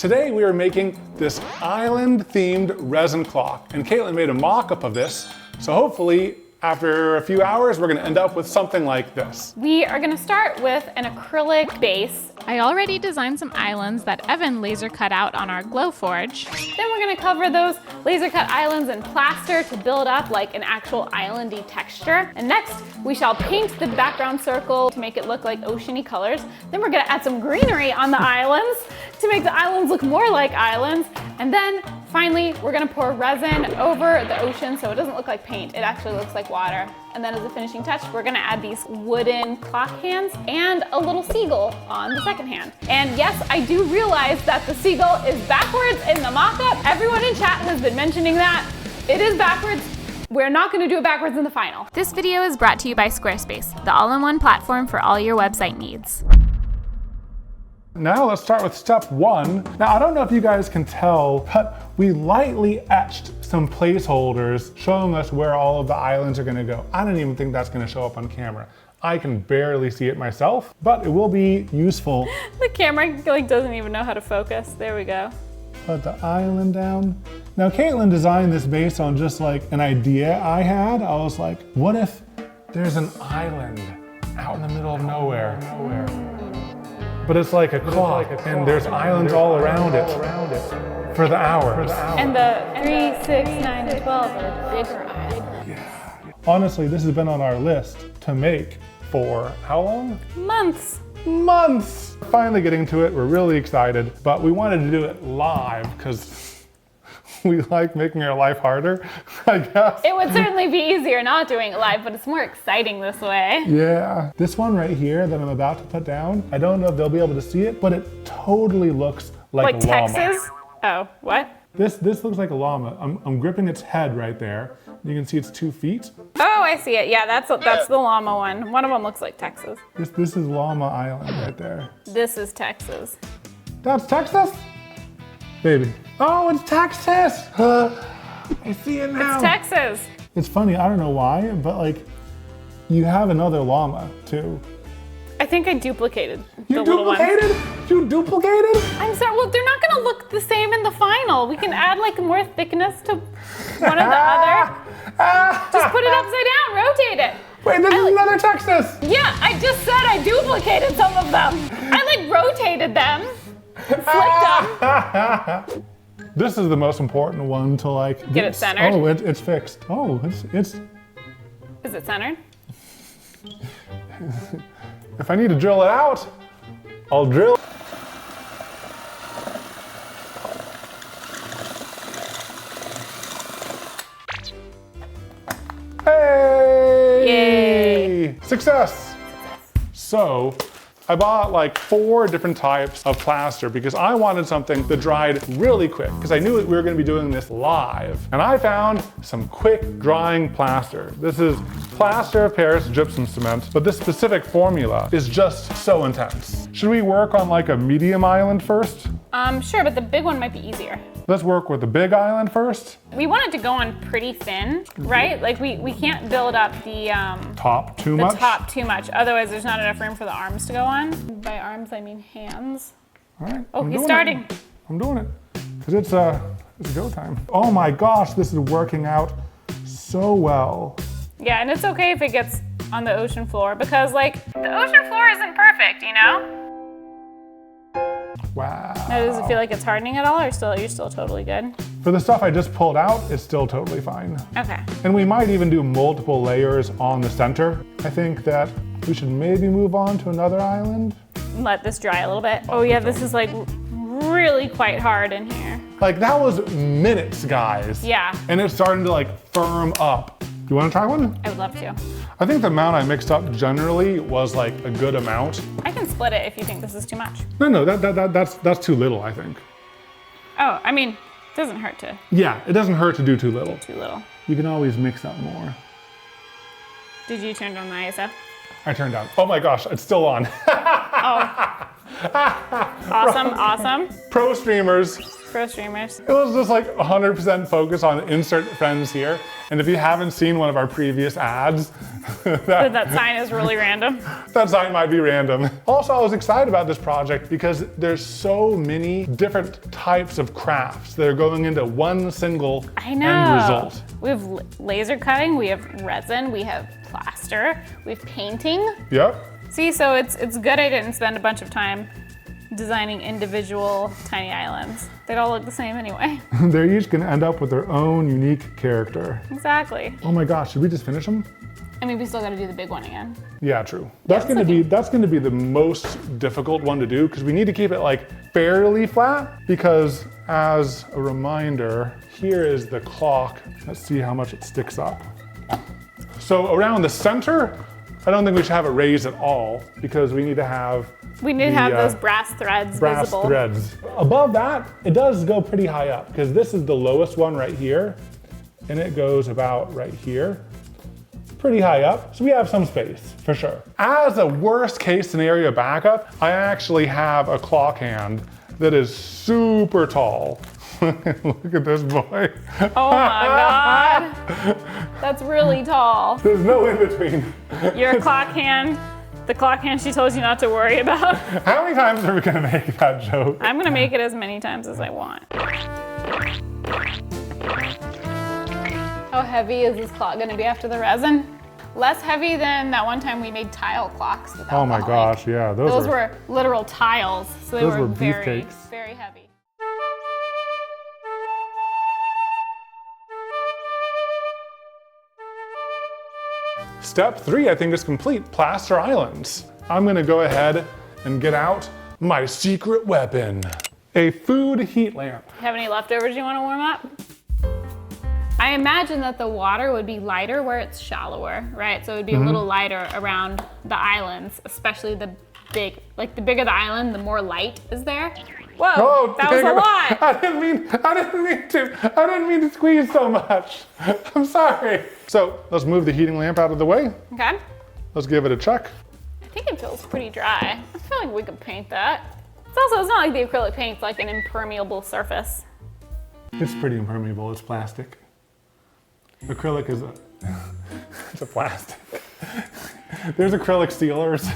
Today we are making this island-themed resin clock, and Caitlin made a mock-up of this, so hopefully after a few hours we're gonna end up with something like this. We are gonna start with an acrylic base. I already designed some islands that Evan laser cut out on our Glowforge. Then we're gonna cover those laser cut islands in plaster to build up like an actual islandy texture. And next, we shall paint the background circle to make it look like oceany colors. Then we're gonna add some greenery on the islands to make the islands look more like islands. And then finally, we're gonna pour resin over the ocean so it doesn't look like paint, it actually looks like water. And then as a finishing touch, we're gonna add these wooden clock hands and a little seagull on the second hand. And yes, I do realize that the seagull is backwards in the mock-up. Everyone in chat has been mentioning that. It is backwards. We're not gonna do it backwards in the final. This video is brought to you by Squarespace, the all-in-one platform for all your website needs. Now let's start with step one. Now I don't know if you guys can tell, but we lightly etched some placeholders showing us where all of the islands are gonna go. I don't even think that's gonna show up on camera. I can barely see it myself, but it will be useful. The camera like doesn't even know how to focus. There we go. Put the island down. Now Caitlin designed this based on just like an idea I had. I was like, what if there's an island out in the middle of nowhere? But it's like a clock, and there's islands all around it for the hours. And the 3, 6, 9, and 12 are bigger islands. Honestly, this has been on our list to make for how long? Months. Months! Finally getting to it, we're really excited, but we wanted to do it live because we like making our life harder, I guess. It would certainly be easier not doing it live, but it's more exciting this way. Yeah. This one right here that I'm about to put down, I don't know if they'll be able to see it, but it totally looks like a llama. Texas? Oh, what? This looks like a llama. I'm gripping its head right there. You can see its 2 feet. Oh, I see it. Yeah, that's the llama one. One of them looks like Texas. This is Llama Island right there. This is Texas. That's Texas? Baby. Oh, it's Texas! I see it now. It's Texas. It's funny, I don't know why, but like, you have another llama too. I think I duplicated You the little ones. duplicated? You duplicated? I'm sorry, well, they're not gonna look the same in the final. We can add like more thickness to one or the other. Just put it upside down, rotate it. Wait, this is another Texas! Yeah, I just said I duplicated some of them. I like rotated them, flipped them. This is the most important one to like Get it centered? Oh, it's fixed. Oh, it's. Is it centered? If I need to drill it out, I'll drill. Hey! Yay. Success! So, I bought like 4 different types of plaster because I wanted something that dried really quick because I knew we were going to be doing this live. And I found some quick drying plaster. This is plaster of Paris gypsum cement, but this specific formula is just so intense. Should we work on like a medium island first? Sure, but the big one might be easier. Let's work with the big island first. We want it to go on pretty thin, right? Like we can't build up the Top too much? top too much. Otherwise, there's not enough room for the arms to go on. By arms, I mean hands. All right. Oh, I'm he's doing starting. it. I'm doing it. Because it's go time. Oh my gosh, this is working out so well. Yeah, and it's okay if it gets on the ocean floor because like the ocean floor isn't perfect, you know? Wow. Now, does it feel like it's hardening at all or you're still totally good? For the stuff I just pulled out, it's still totally fine. Okay. And we might even do multiple layers on the center. I think that we should maybe move on to another island. Let this dry a little bit. Oh yeah, this is like really quite hard in here. Like that was minutes, guys. Yeah. And it's starting to like firm up. You wanna try one? I would love to. I think the amount I mixed up generally was like a good amount. I can split it if you think this is too much. No, that's too little, I think. Oh, I mean, it doesn't hurt to Yeah, it doesn't hurt to do too little. too little. You can always mix up more. Did you turn on the ISO? I turned down. Oh my gosh, it's still on. Oh. Awesome, awesome. Pro streamers. Pro streamers. It was just like 100% focus on insert friends here. And if you haven't seen one of our previous ads, That sign is really random. that sign might be random. Also, I was excited about this project because there's so many different types of crafts that are going into one single I know. end result. We have laser cutting, we have resin, we have plaster, we have painting. Yep. See, so it's good I didn't spend a bunch of time designing individual tiny islands. They'd all look the same anyway. They're each gonna end up with their own unique character. Exactly. Oh my gosh, should we just finish them? I mean, we still gotta do the big one again. Yeah, true. That's gonna be the most difficult one to do because we need to keep it like fairly flat because as a reminder, here is the clock. Let's see how much it sticks up. So around the center, I don't think we should have it raised at all because we need to have those brass threads visible. threads. Above that, it does go pretty high up because this is the lowest one right here and it goes about right here. Pretty high up, so we have some space for sure. As a worst case scenario backup, I actually have a clock hand that is super tall. Look at this boy. Oh my God. That's really tall. There's no in between. Your clock hand, the clock hand she told you not to worry about. How many times are we gonna make that joke? I'm gonna make it as many times as I want. How heavy is this clock gonna be after the resin? Less heavy than that one time we made tile clocks with Oh my alcoholic. gosh, yeah. Those were literal tiles, so they Those were were very, beefcakes. very heavy. Step 3, I think, is complete. Plaster islands. I'm gonna go ahead and get out my secret weapon. A food heat lamp. Have any leftovers you wanna warm up? I imagine that the water would be lighter where it's shallower, right? So it would be a little lighter around the islands, especially the bigger the island, the more light is there. Whoa, Oh, that was dang a it. lot. I didn't mean to squeeze so much. I'm sorry. So let's move the heating lamp out of the way. Okay, Let's give it a check. I think it feels pretty dry. I feel like we could paint that. It's not like the acrylic paint's like an impermeable surface. It's pretty impermeable, it's plastic. Acrylic is it's a plastic. There's acrylic sealers.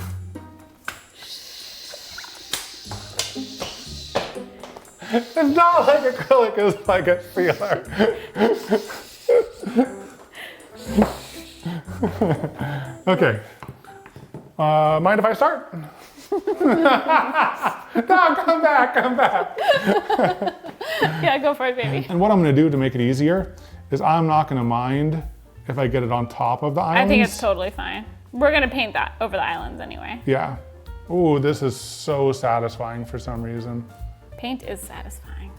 It's not like acrylic is like a sealer. Okay. Mind if I start? No, come back. Yeah, go for it, baby. And what I'm gonna do to make it easier is I'm not gonna mind if I get it on top of the islands. I think it's totally fine. We're gonna paint that over the islands anyway. Yeah. Ooh, this is so satisfying for some reason. Paint is satisfying.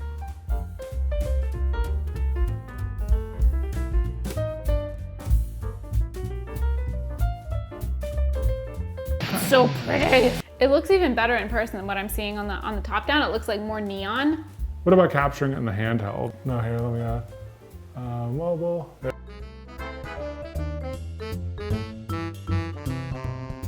So pretty. It looks even better in person than what I'm seeing on the top down. It looks like more neon. What about capturing it in the handheld? No, here, let me, mobile.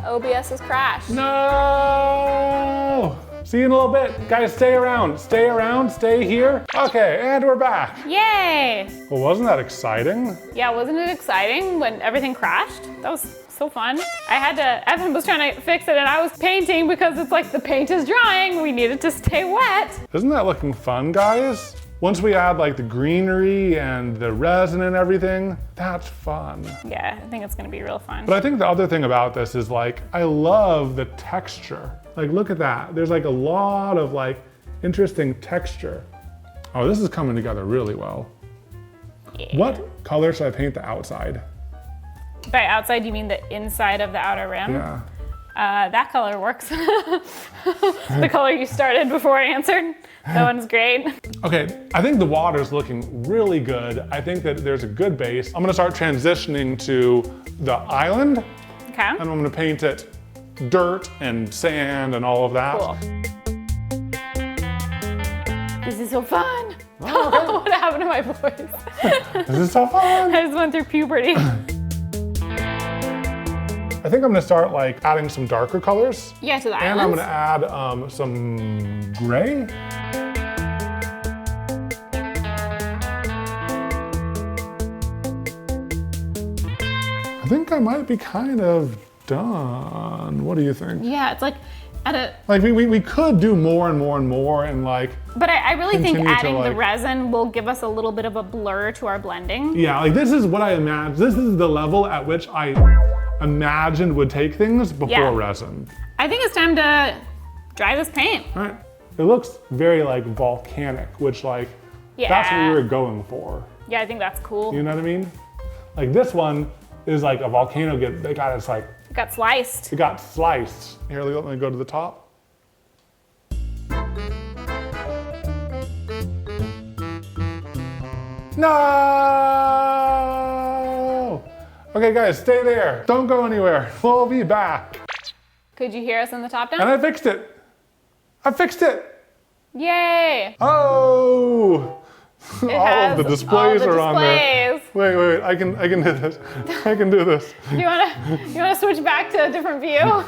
OBS has crashed. No! See you in a little bit. Guys, stay around, stay here. Okay, and we're back. Yay! Well, wasn't that exciting? Yeah, wasn't it exciting when everything crashed? That was so fun. Evan was trying to fix it and I was painting because it's like the paint is drying. We need it to stay wet. Isn't that looking fun, guys? Once we add like the greenery and the resin and everything, that's fun. Yeah, I think it's gonna be real fun. But I think the other thing about this is like, I love the texture. Like, look at that. There's like a lot of like interesting texture. Oh, this is coming together really well. Yeah. What color should I paint the outside? By outside, you mean the inside of the outer rim? Yeah. That color works. The color you started before I answered. That one's great. Okay, I think the water's looking really good. I think that there's a good base. I'm gonna start transitioning to the island, Okay. and I'm gonna paint it dirt and sand and all of that. Cool. This is so fun. Oh, okay. What happened to my voice? This is so fun. I just went through puberty. I I think I'm gonna start like adding some darker colors. Yeah, to the And I'm islands. gonna add some gray. I think I might be kind of done. What do you think? Yeah, it's like at a. Like we could do more and more and more and like, But I really think Continue to, adding the like- resin will give us a little bit of a blur to our blending. yeah, like this is what I imagine. This is the level at which I imagined would take things before Yeah. resin. I think it's time to dry this paint. All right. It looks very like volcanic, which like, that's what we Yeah. were going for. Yeah, I think that's cool. You know what I mean? Like this one is like a volcano it got its like, It got sliced. it got sliced. Here, let me go to the top. No! Okay guys, stay there. Don't go anywhere. We'll be back. Could you hear us in the top And down? I fixed it. I fixed it. Yay! Oh! It All has of the displays all the are on there. displays. Wait, I can do this. I can do this. You wanna switch back to a different view?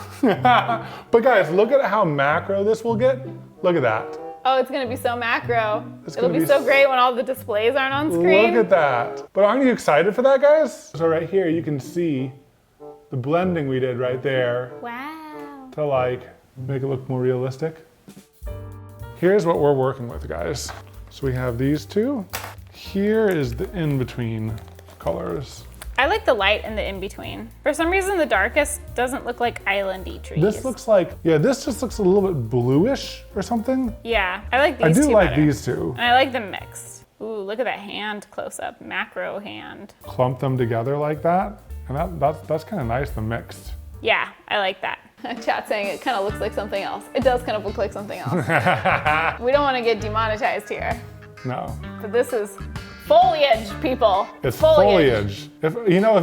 But guys, look at how macro this will get. Look at that. Oh, it's gonna be so macro. It's It'll gonna be be so great when all the displays aren't on Look screen. at that. But aren't you excited for that, guys? So right here, you can see the blending we did right there Wow. to like make it look more realistic. Here's what we're working with, guys. So we have these two. Here is the in-between colors. I like the light in the in-between. For some reason, the darkest doesn't look like islandy trees. This looks like, yeah, this just looks a little bit bluish or something. Yeah, I like these I do two like better. these two. And I like them mixed. Ooh, look at that hand close up, macro hand. Clump them together like that. And that's kind of nice, the mixed. Yeah, I like that. Chat saying it kind of looks like something else. It does kind of look like something else. We don't want to get demonetized here. No, But this is foliage, people. it's foliage. If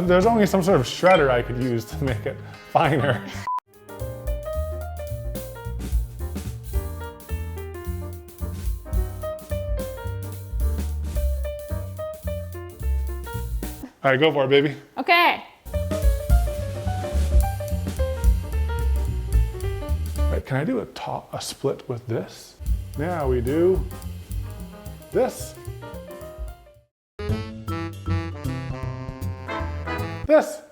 there's only some sort of shredder I could use to make it finer. All right, go for it, baby. Okay. Wait, can I do a split with this? Now we do this. This.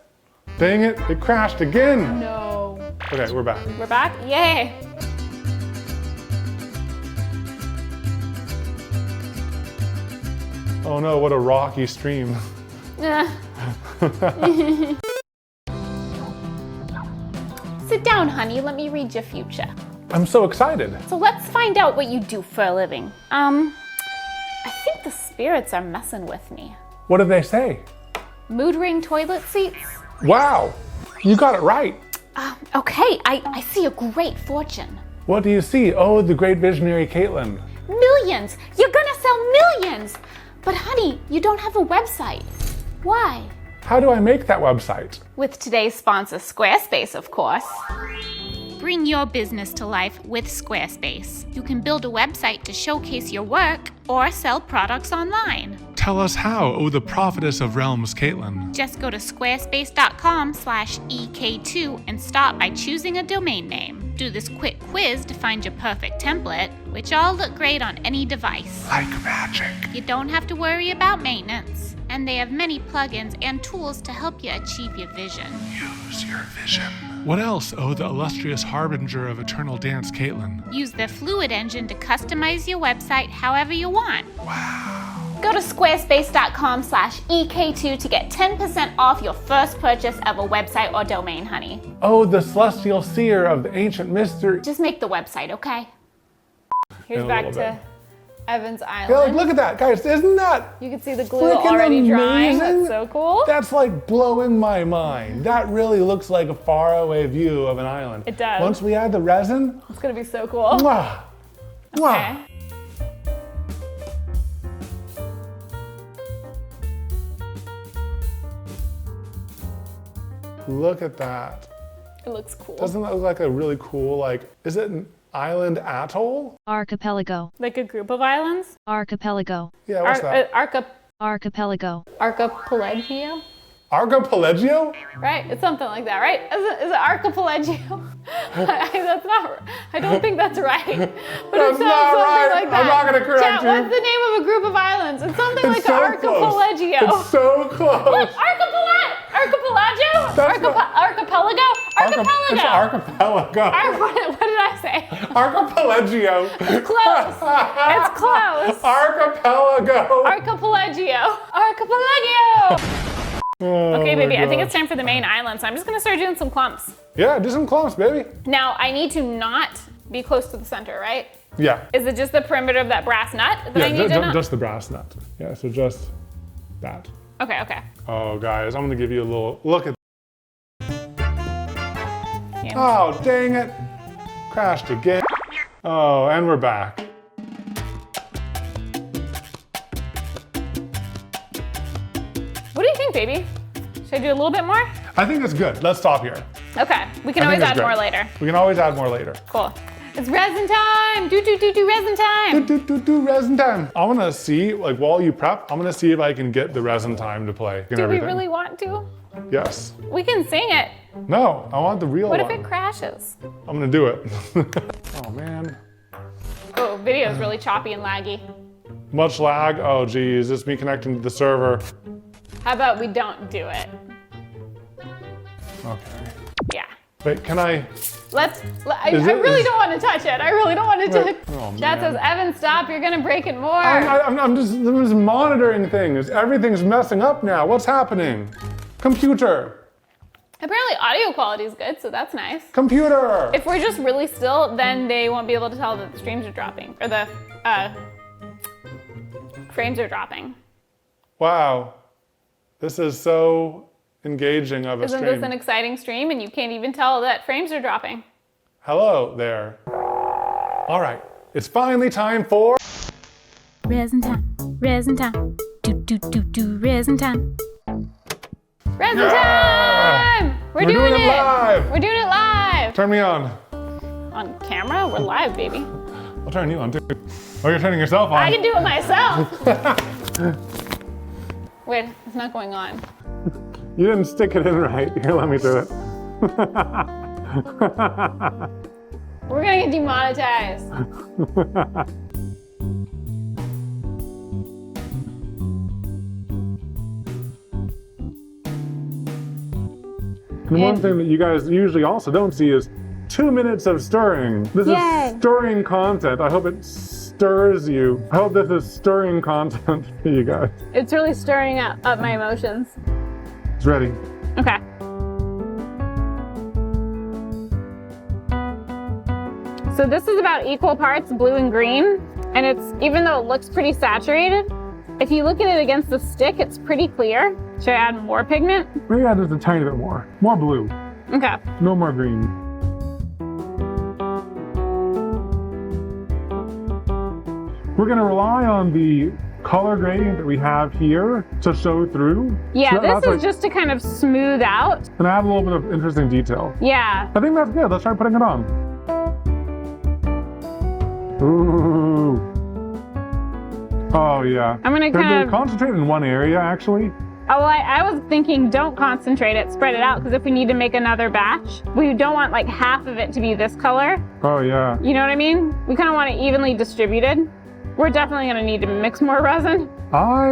Dang it, it crashed again. No. Okay, we're back. We're back? Yay. Oh no, what a rocky stream. Sit down, honey. Let me read your future. I'm so excited. So let's find out what you do for a living. I think the spirits are messing with me. What did they say? Mood ring toilet seats? Wow, you got it right. Okay, I see a great fortune. What do you see? Oh, the great visionary Caitlin. Millions! You're gonna sell millions! But honey, you don't have a website. Why? How do I make that website? With today's sponsor, Squarespace, of course. Bring your business to life with Squarespace. You can build a website to showcase your work or sell products online. Tell us how, oh the prophetess of realms, Caitlin. Just go to squarespace.com/EK2 and start by choosing a domain name. Do this quick quiz to find your perfect template, which all look great on any device. Like magic. You don't have to worry about maintenance, and they have many plugins and tools to help you achieve your vision. Use your vision. What else, oh the illustrious harbinger of eternal dance, Caitlin? Use the Fluid engine to customize your website however you want. Go to squarespace.com/EK2 to get 10% off your first purchase of a website or domain, honey. Oh, the celestial seer of the ancient mystery. Just make the website, okay? Here's In a back little to bit. Evans Island. Yeah, like, look at that, guys, isn't that? You can see the glue Freaking already drying. amazing. That's so cool. That's like blowing my mind. That really looks like a faraway view of an island. It does. Once we add the resin, It's gonna be so cool. mwah, mwah. Okay. Look at that. It looks cool. Doesn't that look like a really cool, like, is it an island atoll? Archipelago. Like a group of islands? Archipelago. Yeah, what's that? Archipelago. Archipelago? Archipelago? Right? It's something like that, right? Is it archipelago? That's not. I don't think that's right. But That's it sounds not something right. like that. I'm not gonna correct Chat, you. what's the name of a group of islands? It's something like so the archipelago. Close. It's so close. Look, archipelago? That's not- Archipelago? Archipelago. It's archipelago. What did I say? Archipelago. Close. It's close. Archipelago. Archipelago. Archipelago. Oh Okay, my baby, I think gosh. it's time for the main island, so I'm just gonna start doing some clumps. Yeah, do some clumps, baby. Now, I need to not be close to the center, right? Yeah. Is it just the perimeter of that brass nut that I need to not? Just the brass nut. Yeah, so just that. Okay, okay. Oh, guys, I'm gonna give you a little look at. Yeah. Oh, dang it. Crashed again. Oh, and we're back. What do you think, baby? Should I do a little bit more? I think it's good. Let's stop here. Okay, we can I always think add it's more great. later. We can always add more later. Cool. It's resin time! Do resin time! Resin time. I wanna see, like while you prep, I'm gonna see if I can get the resin time to play and Do we everything. really want to? Yes. We can sing it. No, I want the real What one. if it crashes? I'm gonna do it. Oh man. Oh, video is really choppy and laggy. Much lag. Oh geez, it's me connecting to the server. How about we don't do it? Okay. Yeah. Wait, can I? I Is it- really is- don't want to touch it. I really don't want to touch Wait. it. Oh, Chat man. says, Evan, stop. You're going to break it more. I'm just monitoring things. Everything's messing up now. What's happening? Computer. Apparently audio quality is good, so that's nice. Computer. If we're just really still, then they won't be able to tell that the streams are dropping, or the frames are dropping. Wow. This is so engaging of a Isn't stream. this an exciting stream and you can't even tell that frames are dropping? Hello there. All right, it's finally time for Resin time, resin time. Do resin time. Resin Yeah! time! We're We're doing doing it live! We're doing it live! Turn me on. On camera? We're live, baby. I'll turn you on too. Oh, you're turning yourself on. I can do it myself. Wait, it's not going on. You didn't stick it in right. Here, let me do it. We're gonna get demonetized. And one thing that you guys usually also don't see is 2 minutes of stirring. This Yay. is stirring content. I hope it stirs you. I hope this is stirring content for you guys. It's really stirring up my emotions. It's ready. Okay. So this is about equal parts blue and green, and it's, even though it looks pretty saturated, if you look at it against the stick, it's pretty clear. Should I add more pigment? Maybe add just a tiny bit more. More blue, Okay. no more green. We're gonna rely on the color gradient that we have here to show through. Yeah, So that's this is like- just to kind of smooth out. And add a little bit of interesting detail. Yeah. I think that's good. Let's try putting it on. Ooh. Oh yeah. I'm gonna They're kind of, concentrate in one area actually. oh, well, I was thinking don't concentrate it, spread it out, because if we need to make another batch, we don't want like half of it to be this color. Oh yeah. You know what I mean? We kind of want it evenly distributed. We're definitely gonna need to mix more resin. I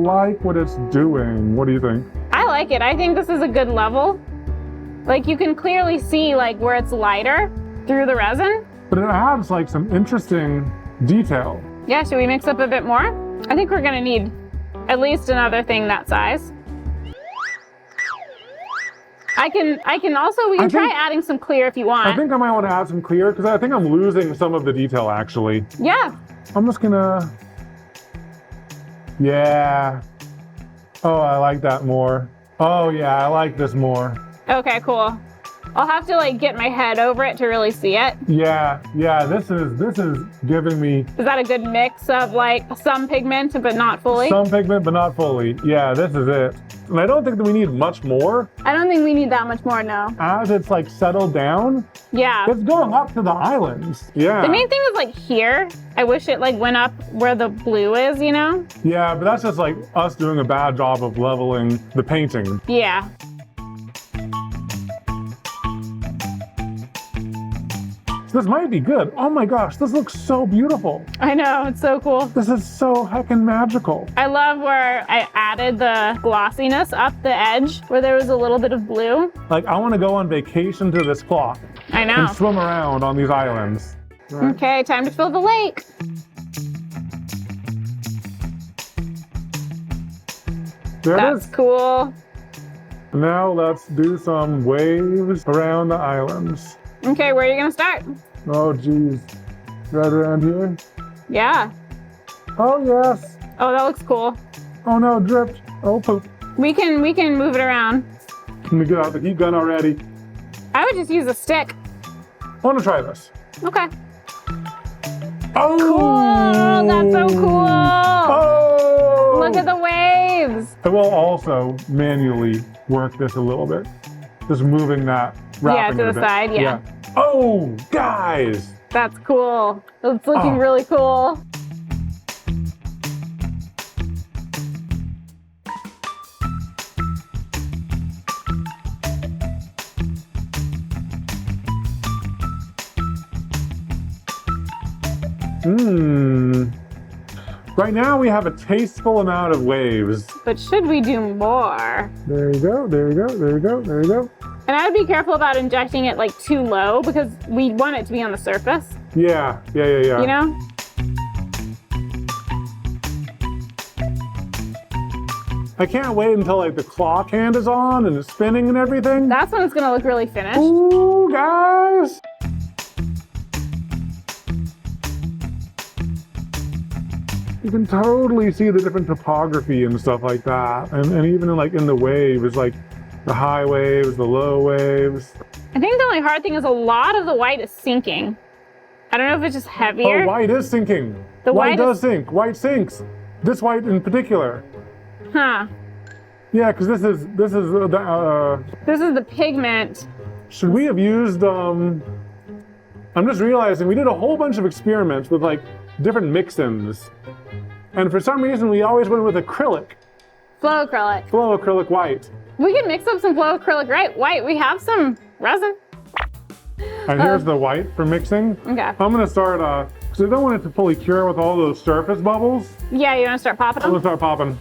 like what it's doing. What do you think? I like it. I think this is a good level. Like you can clearly see like where it's lighter through the resin. But it adds like some interesting detail. Yeah, should we mix up a bit more? I think we're gonna need at least another thing that size. I can also, we can try think- adding some clear if you want. I think I might want to add some clear because I think I'm losing some of the detail actually. Yeah. I'm just gonna, yeah. Oh, I like that more. Oh yeah, I like this more. Okay, cool. I'll have to like get my head over it to really see it. Yeah, this is giving me Is that a good mix of like some pigment but not fully? some pigment, but not fully. Yeah, this is it. And I don't think that we need much more. I don't think we need that much more, no. As it's like settled down, Yeah. it's going up to the islands. Yeah. The main thing is like here. I wish it like went up where the blue is, you know? Yeah, but that's just like us doing a bad job of leveling the painting. Yeah. This might be good. Oh my gosh, this looks so beautiful. I know, it's so cool. This is so heckin' magical. I love where I added the glossiness up the edge where there was a little bit of blue. Like, I want to go on vacation to this clock I know. and swim around on these islands. Okay, time to fill the lake. There it That's is. cool. Now let's do some waves around the islands. Okay, where are you gonna start? Oh geez, right around here. Yeah. Oh yes. Oh, that looks cool. Oh no, dripped. Oh poop. We can move it around. Let me get out the heat gun already. I would just use a stick. I want to try this. Okay. Oh! Cool! That's so cool! Oh! Look at the waves! I will also manually work this a little bit. Just moving that wrapping to it a the bit. side, yeah. Oh, guys! That's cool. It's looking Oh. really cool. Right now we have a tasteful amount of waves. But should we do more? There you go, there you go, there you go, there you go. And I would be careful about injecting it like too low because we want it to be on the surface, Yeah. you know? I can't wait until like the clock hand is on and it's spinning and everything. That's when it's gonna look really finished. Ooh, guys! You can totally see the different topography and stuff like that. And even in the waves, like the high waves, the low waves. I think the only hard thing is a lot of the white is sinking. I don't know if it's just heavier. Oh, white is sinking. The white white does sink. White sinks. This white in particular. Huh. Yeah, because this is This is the pigment. should we have used I'm just realizing we did a whole bunch of experiments with like different mix-ins. And for some reason we always went with acrylic, Flow acrylic. flow acrylic white. We can mix up some flow acrylic white. We have some resin. And here's the white for mixing. Okay. I'm gonna start because I don't want it to fully cure with all those surface bubbles. Yeah, you wanna start popping I'm them? gonna start popping.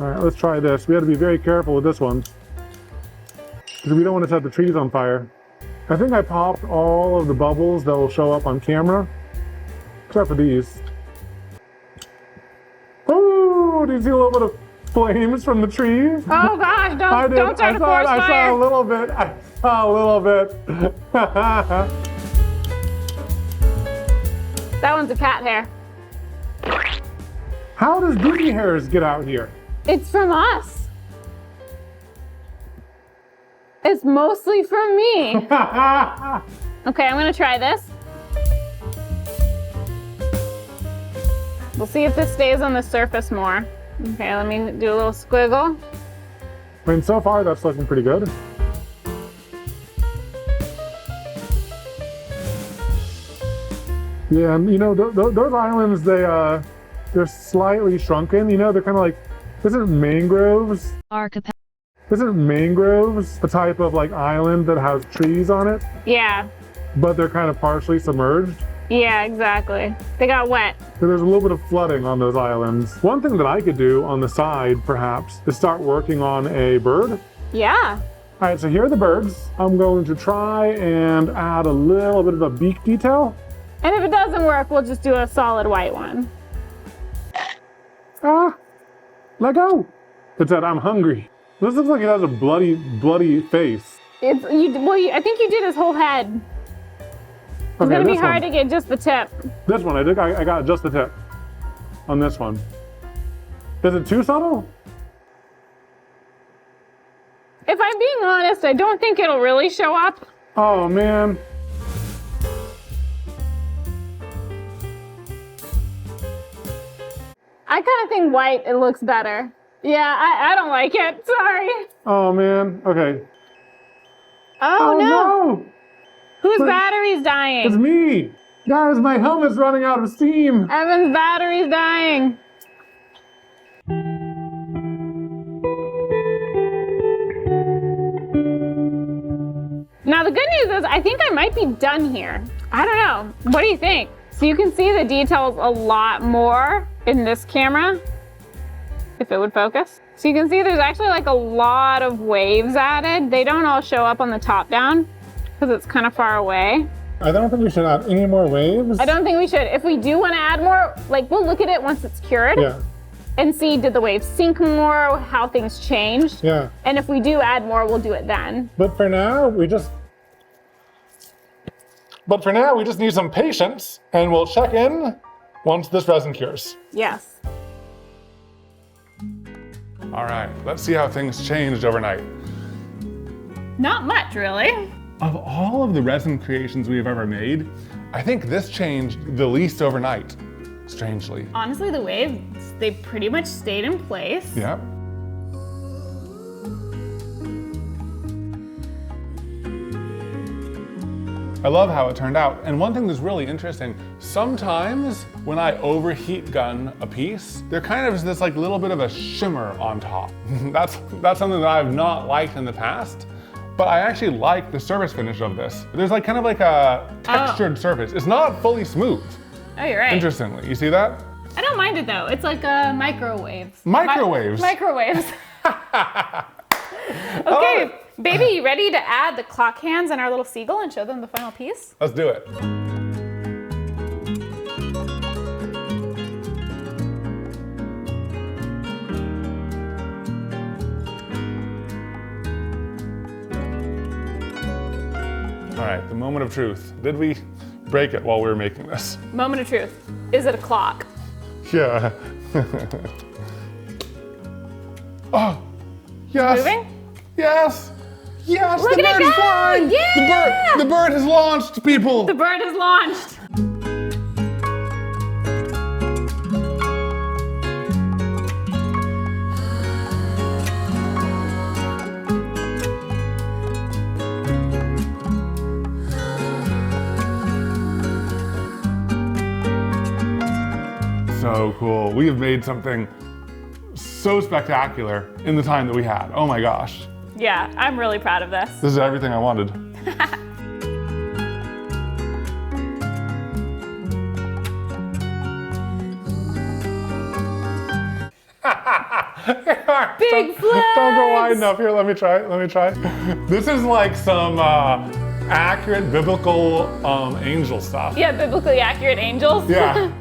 All right, let's try this. We have to be very careful with this one because we don't want to set the trees on fire. I think I popped all of the bubbles that will show up on camera, except for these. Oh, do you see a little bit of flames from the trees? Oh gosh, I did. don't start a forest I saw fire. a little bit. I saw a little bit. That one's a cat hair. How does Disney hairs get out here? It's from us. It's mostly from me. Okay, I'm gonna try this. We'll see if this stays on the surface more. Okay, let me do a little squiggle. I mean, so far that's looking pretty good. Yeah, and you know, those islands, they're slightly shrunken. You know, they're kind of like, isn't mangroves? Isn't mangroves the type of like island that has trees on it, Yeah, but they're kind of partially submerged? yeah, exactly. They got wet. So there's a little bit of flooding on those islands. One thing that I could do on the side, perhaps, is start working on a bird. Yeah. All right, so here are the birds. I'm going to try and add a little bit of a beak detail. And if it doesn't work, we'll just do a solid white one. Ah, let go. It said, I'm hungry. This looks like it has a bloody face. I think you did his whole head. It's gonna be this hard one. to get just the tip. This one, I got just the tip on this one. Is it too subtle? If I'm being honest, I don't think it'll really show up. Oh man. I kind of think white, it looks better. Yeah, I don't like it, sorry. Oh man, okay. Oh, no. No, Whose But- battery's it's dying? me. Guys, my helmet's running out of steam. Evan's battery's dying. Now the good news is I think I might be done here. I don't know. What do you think? So you can see the details a lot more in this camera, if it would focus. So you can see there's actually like a lot of waves added. They don't all show up on the top down because it's kind of far away. I don't think we should add any more waves. I don't think we should. If we do want to add more, like we'll look at it once it's cured Yeah, and see did the waves sink more, how things changed. yeah. And if we do add more, we'll do it then. But for now, we just need some patience, and we'll check in once this resin cures. Yes. All right, let's see how things changed overnight. Not much, really. Of all of the resin creations we've ever made, I think this changed the least overnight, strangely. Honestly, the waves, they pretty much stayed in place. Yeah. I love how it turned out. And one thing that's really interesting, sometimes when I overheat gun a piece, there kind of is this like little bit of a shimmer on top. That's something that I've not liked in the past, but I actually like the surface finish of this. There's like kind of like a textured surface. It's not fully smooth, Oh, you're right. interestingly. You see that? I don't mind it though. It's like microwaves. Microwaves. Microwaves. Okay, baby, you ready to add the clock hands and our little seagull and show them the final piece? Let's do it. All right, the moment of truth. Did we break it while we were making this? Moment of truth. Is it a clock? Yeah. Oh, yes. Moving? Yes. Yes, Look the at it bird is go! flying. Yeah! The bird has launched, people. The bird is launched. So cool. We have made something so spectacular in the time that we had. Oh my gosh. Yeah, I'm really proud of this. This is everything I wanted. Big Don't go wide flags! enough. Here, let me try. This is like some accurate biblical angel stuff. Yeah, biblically accurate angels. Yeah.